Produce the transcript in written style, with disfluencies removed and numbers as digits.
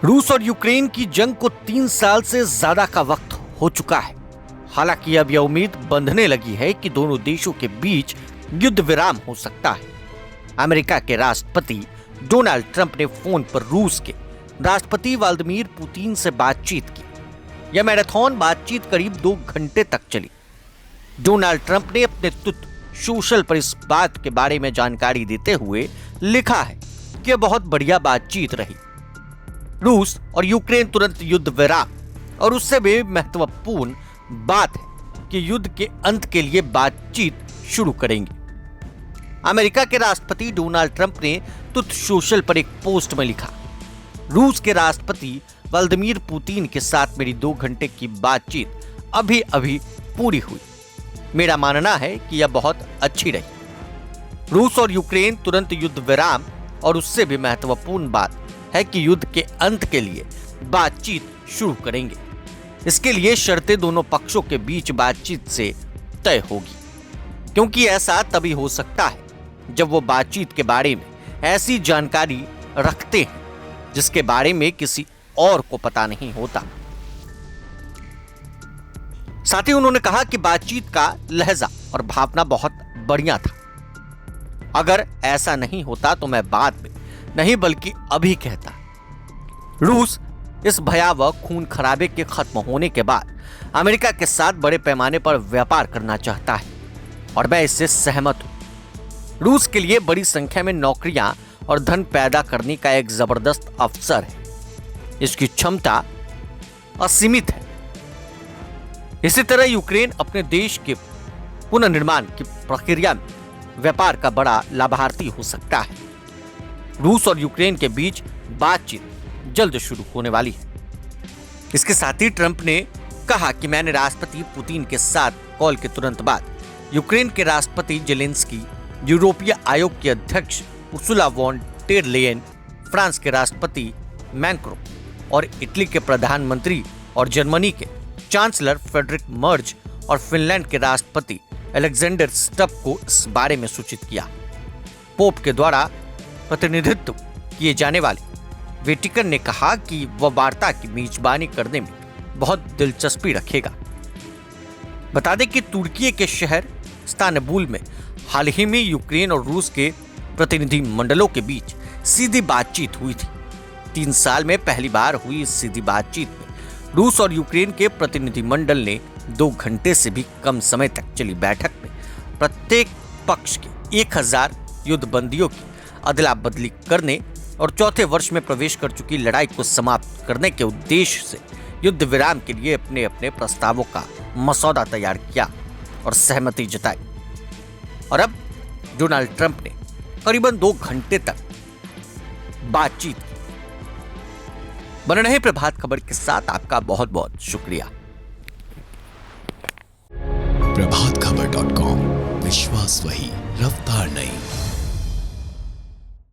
रूस और यूक्रेन की जंग को 3 साल से ज्यादा का वक्त हो चुका है। हालांकि अब यह उम्मीद बंधने लगी है कि दोनों देशों के बीच युद्ध विराम हो सकता है। अमेरिका के राष्ट्रपति डोनाल्ड ट्रंप ने फोन पर रूस के राष्ट्रपति व्लादिमीर पुतिन से बातचीत की। यह मैराथन बातचीत करीब 2 घंटे तक चली। डोनाल्ड ट्रंप ने अपने ट्विटर सोशल पर इस बात के बारे में जानकारी देते हुए लिखा है कि यह बहुत बढ़िया बातचीत रही। रूस और यूक्रेन तुरंत युद्ध विराम और उससे भी महत्वपूर्ण बात है कि युद्ध के अंत के लिए बातचीत शुरू करेंगे। अमेरिका के राष्ट्रपति डोनाल्ड ट्रंप ने ट्रुथ सोशल पर एक पोस्ट में लिखा, रूस के राष्ट्रपति व्लादिमीर पुतिन के साथ मेरी 2 घंटे की बातचीत अभी अभी पूरी हुई। मेरा मानना है कि यह बहुत अच्छी रही। रूस और यूक्रेन तुरंत युद्ध विराम और उससे भी महत्वपूर्ण बात है कि युद्ध के अंत के लिए बातचीत शुरू करेंगे। इसके लिए शर्तें दोनों पक्षों के बीच बातचीत से तय होगी, क्योंकि ऐसा तभी हो सकता है जब वो बातचीत के बारे में ऐसी जानकारी रखते हैं जिसके बारे में किसी और को पता नहीं होता। साथ ही उन्होंने कहा कि बातचीत का लहजा और भावना बहुत बढ़िया था। अगर ऐसा नहीं होता तो मैं बाद में नहीं बल्कि अभी कहता। रूस इस भयावह खून खराबे के खत्म होने के बाद अमेरिका के साथ बड़े पैमाने पर व्यापार करना चाहता है और मैं इससे सहमत हूं। रूस के लिए बड़ी संख्या में नौकरियां और धन पैदा करने का एक जबरदस्त अवसर है। इसकी क्षमता असीमित है। इसी तरह यूक्रेन अपने देश के पुनर्निर्माण की प्रक्रिया में व्यापार का बड़ा लाभार्थी हो सकता है। रूस और यूक्रेन के बीच बातचीत जल्द शुरू होने वाली है। इसके साथ ही ट्रंप ने कहा कि मैंने राष्ट्रपति पुतिन के साथ कॉल के तुरंत बाद यूक्रेन के राष्ट्रपति जेलेंस्की, यूरोपीय आयोग के अध्यक्ष Ursula von der Leyen, France के राष्ट्रपति मैक्रों और इटली के प्रधानमंत्री और जर्मनी के चांसलर फ्रेडरिक मर्ज और फिनलैंड के राष्ट्रपति अलेक्जेंडर स्टब को इस बारे में सूचित किया। पोप के द्वारा प्रतिनिधित्व किए जाने वाले वेटिकन ने कहा कि वह वार्ता की मेजबानी करने में बहुत दिलचस्पी रखेगा। बता दें कि तुर्की के शहर इस्तांबुल में हाल ही में यूक्रेन और रूस के प्रतिनिधि मंडलों के बीच सीधी बातचीत हुई थी। 3 साल में पहली बार हुई इस सीधी बातचीत में रूस और यूक्रेन के प्रतिनिधि मंडल ने 2 घंटे से भी कम समय तक चली बैठक में प्रत्येक पक्ष के 1000 युद्धबंदियों की अदला बदली करने और चौथे वर्ष में प्रवेश कर चुकी लड़ाई को समाप्त करने के उद्देश्य से युद्ध विराम के लिए अपने अपने प्रस्तावों का मसौदा तैयार किया और सहमति जताई। और अब डोनाल्ड ट्रंप ने करीबन 2 घंटे तक बातचीत की। बने रहे प्रभात खबर के साथ। आपका बहुत बहुत शुक्रिया। प्रभातखबर.com, विश्वास वही, रफ्तार नहीं।